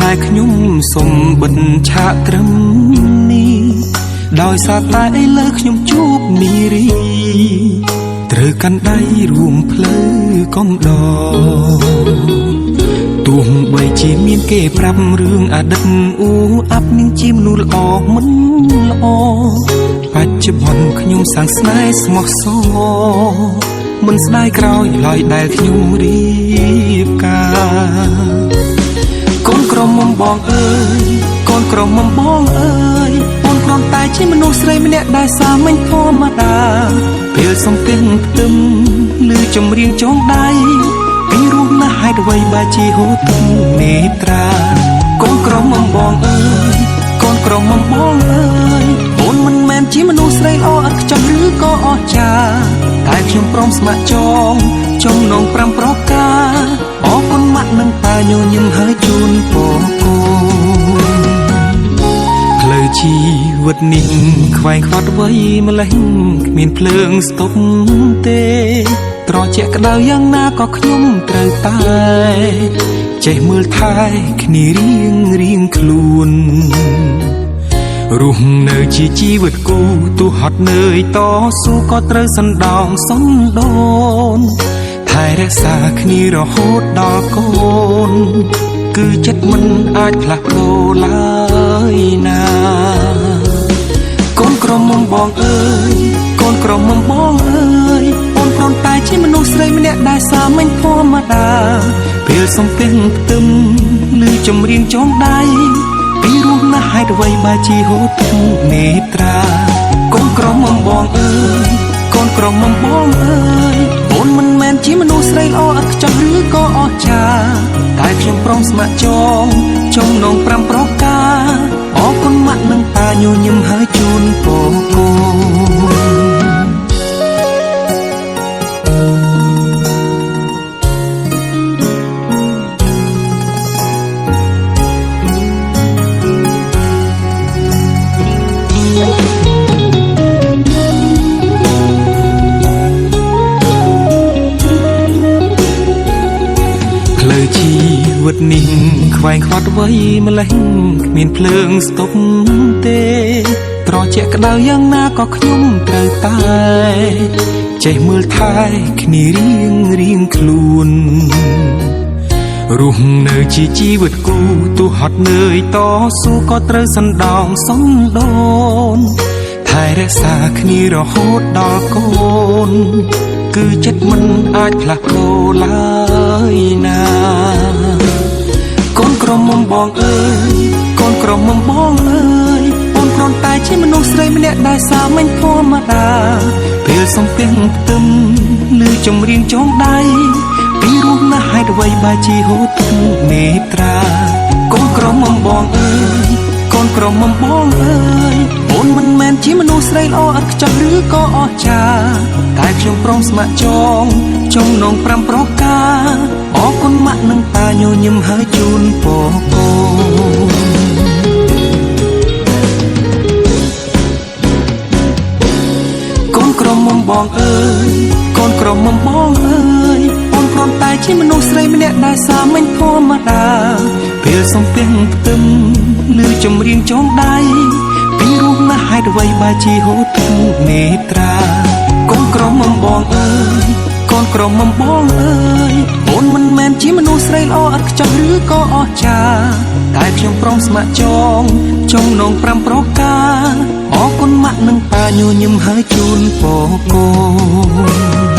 តែខ្ញុំសុំបិទឆាកត្រឹមនេះដោយសារតែឥឡូវខ្ញុំជួបនារីត្រូវកាន់ដៃរួមផ្លូវកំដរទោះបីជាមានគេប្រាប់រឿងអតីតអាប់នាងជាមនុស្សល្អមិនល្អបច្ចុប្បន្នខ្ញុំសាងស្នេហ៍ស្មោះសរមិនស្ដាយក្រោយឡើយដែលខ្ញុំរៀបការកូនក្រមុំបងអើយកូនក្រមុំបងអើយអូនគ្រាន់តែជាមនុស្សស្រីម្នាក់ដែលសាមញ្ញធម្មតាពេលសំពេញផ្ទឹមឬចម្រៀងចងដៃពីរស់ណាស់ហេតុអ្វីបើជាហូរទឹកនេត្រាកូនក្រមុំបងអើយកូនក្រមុំបងអើយអូនមិនមែនជាមនុស្សស្រីល្អឥតខ្ចោះឬក៏អស្ចារ្យតែខ្ញុំព្រមស្ម័គ្រចងនង5ប្រការអរគុណម៉ាក់នឹងតាញញឹមហើយជូនពរកូនផ្លូវជីវិតនេះខ្វែងខ្វាត់វ័យម្លេះគ្មានភ្លើងស្ទប់ទេត្រជាក់ក្តៅយ៉ាងណាក៏ខ្ញុំត្រូវតែចេះមើលថែគ្នារៀងខ្លួនរស់នៅជាជីវិតគូទោះហត់នឿយតស៊ូក៏ត្រូវសណ្ដោងសន្ដូនថែរក្សាគ្នារហូតដល់កូនគឺចិត្តមិនអាចផ្លាស់ប្ដូរឡើយណាកូនក្រមុំបងអើយកូនក្រមុំបងអើយអូនគ្រាន់តែជាមនុស្សស្រីម្នាក់ដែលសាមញ្ញធម្មតាពេលសំពេញផ្ទឹមឬចម្រៀងចងដៃពីរស់ណាស់ហេតុអ្វីបើជាហូរទឹកនេត្រាកូនក្រមុំបងអើយកូនក្រមុំបងអើយអូនមិនមែនជាមនុស្សស្រីល្អឥតខ្ចោះឬក៏អស្ចារ្យតែខ្ញុំព្រមស្ម័គ្រចងនង5ប្រការអរគុណម៉ាក់នឹងតាញញឹមហើយជូនពរកូនជីវិតនេះខ្វែងខ្វាត់វ័យម្លេះគ្មានភ្លើងស្ទប់ទេត្រជាក់ក្តៅយ៉ាងណាក៏ខ្ញុំត្រូវតែចេះមើលថែគ្នារៀងខ្លួនរស់នៅជាជីវិតគូទោះហត់នឿយតស៊ូក៏ត្រូវសណ្ដោងសន្ដូនថែរក្សាគ្នារហូតដល់កូនគឺចិត្តមិនអាចផ្លាស់ប្ដូរឡើយណាកូនក្រមុំបងអើយកូនក្រមុំបងអើយអូនគ្រាន់តែជាមនុស្សស្រីម្នាក់ដែលសាមញ្ញធម្មតាពេលសំពេញផ្ទឹមឬចម្រៀងចងដៃពីរស់ណាស់ហេតុអ្វីបើជាហូរទឹកនេត្រាកូនក្រមុំបងអើយកូនក្រមុំបងអើយអូនមិនមែនជាមនុស្សស្រីល្អឥតខ្ចោះឬក៏អស្ចារ្យតែខ្ញុំព្រមស្ម័គ្រចងនង5ប្រការអរគុណម៉ាក់នឹងតាញញឹមហើយជូនពរកូនកូនក្រមុំបងអើយកូនក្រមុំបងអើយអូនគ្រាន់តែជាមនុស្សស្រីម្នាក់ដែលសាមញ្ញធម្មតាពេលសំពេញផ្ទឹមឬចម្រៀងចងដៃពីរស់ណាស់ហេតុអ្វីបើជាហូរទឹកនេត្រាកូនក្រមុំបងអើយកូនក្រមុំបងអើយអូនមិនមែនជាមនុស្សស្រីល្អឥតខ្ចោះឬក៏អស្ចារ្យតែខ្ញុំព្រមស្ម័គ្រចងនង5ប្រការអរគុណម៉ាក់នឹងតាញញឹមហើយជូនពរកូន